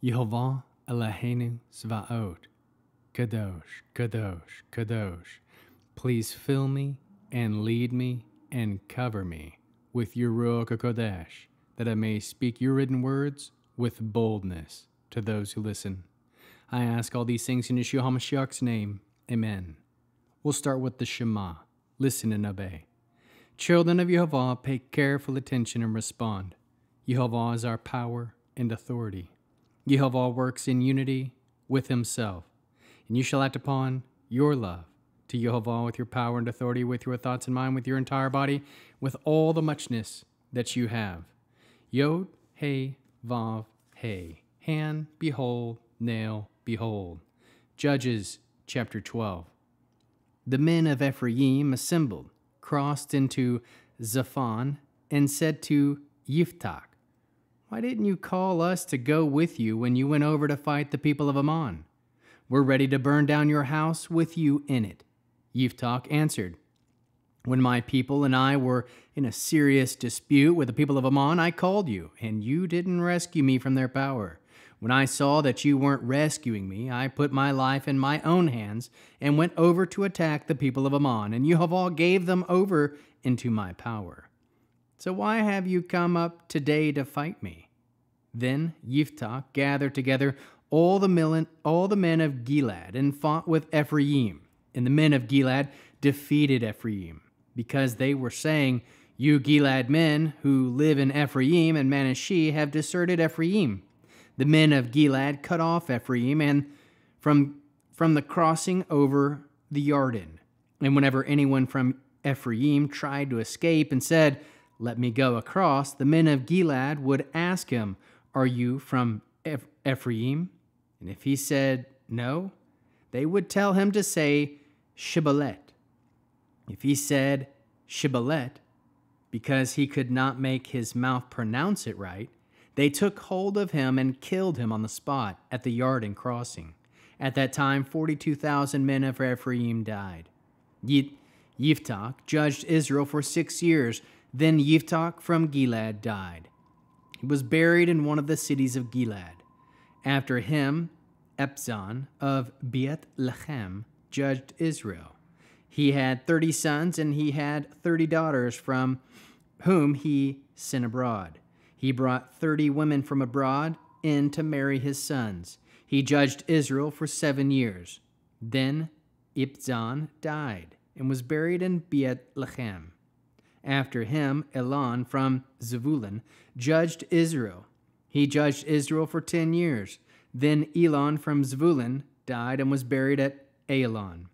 Yehovah Eloheinu Zvaot, Kadosh, Kadosh, Kadosh. Please fill me and lead me and cover me with your Ruach HaKodesh, that I may speak your written words with boldness to those who listen. I ask all these things in Yeshua HaMashiach's name. Amen. We'll start with the Shema. Listen and obey. Children of Yehovah, pay careful attention and respond. Yehovah is our power and authority. Yehovah works in unity with himself, and you shall act upon your love to Yehovah with your power and authority, with your thoughts in mind, with your entire body, with all the muchness that you have. Yod, He, Vav, He. Hand, behold, nail, behold. Judges chapter 12. The men of Ephraim assembled, crossed into Zaphon, and said to Jephthah, "Why didn't you call us to go with you when you went over to fight the people of Ammon? We're ready to burn down your house with you in it." Jephthah answered, "When my people and I were in a serious dispute with the people of Ammon, I called you, and you didn't rescue me from their power. When I saw that you weren't rescuing me, I put my life in my own hands and went over to attack the people of Ammon, and Yehovah gave them over into my power. So why have you come up today to fight me?" Then Jephthah gathered together all the men of Gilead and fought with Ephraim. And the men of Gilead defeated Ephraim, because they were saying, "You Gilead men who live in Ephraim and Manasseh have deserted Ephraim." The men of Gilead cut off Ephraim and from the crossing over the Jordan. And whenever anyone from Ephraim tried to escape and said, "Let me go across," the men of Gilead would ask him, "Are you from Ephraim?" And if he said no, they would tell him to say shibboleth. If he said shibboleth, because he could not make his mouth pronounce it right, they took hold of him and killed him on the spot at the Jordan crossing. At that time, 42,000 men of Ephraim died. Jephthah judged Israel for 6 years. Then Jephthah from Gilead died. He was buried in one of the cities of Gilead. After him, Ibzan of Beth-Lechem judged Israel. He had 30 sons, and he had 30 daughters from whom he sent abroad. He brought 30 women from abroad in to marry his sons. He judged Israel for 7 years. Then Ibzan died and was buried in Beth-Lechem. After him, Elon from Zebulun judged Israel. He judged Israel for 10 years. Then Elon from Zebulun died and was buried at Aelon,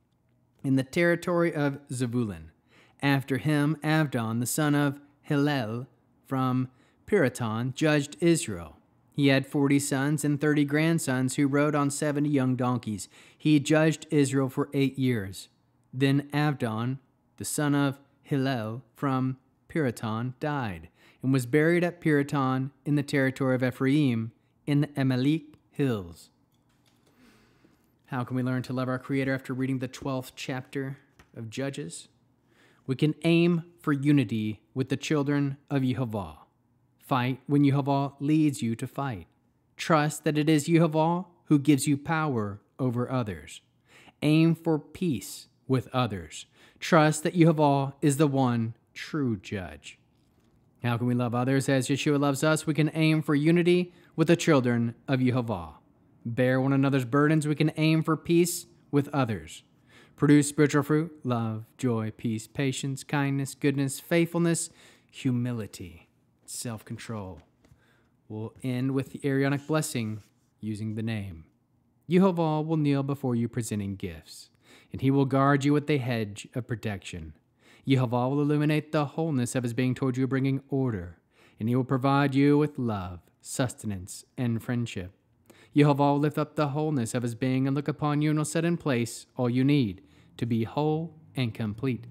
in the territory of Zebulun. After him, Avdon, the son of Hillel from Piraton, judged Israel. He had 40 sons and 30 grandsons who rode on 70 young donkeys. He judged Israel for 8 years. Then Avdon, the son of Hillel from Piraton, died and was buried at Piraton in the territory of Ephraim in the Amalek hills. How can we learn to love our Creator after reading the 12th chapter of Judges? We can aim for unity with the children of Yehovah. Fight when Yehovah leads you to fight. Trust that it is Yehovah who gives you power over others. Aim for peace with others. Trust that Yehovah is the one true judge. How can we love others as Yeshua loves us? We can aim for unity with the children of Yehovah. Bear one another's burdens. We can aim for peace with others. Produce spiritual fruit: love, joy, peace, patience, kindness, goodness, faithfulness, humility, self-control. We'll end with the Aaronic blessing using the name. Yehovah will kneel before you presenting gifts, and he will guard you with a hedge of protection. Yehovah will illuminate the wholeness of his being toward you, bringing order, and he will provide you with love, sustenance, and friendship. Yehovah will lift up the wholeness of his being and look upon you and will set in place all you need to be whole and complete.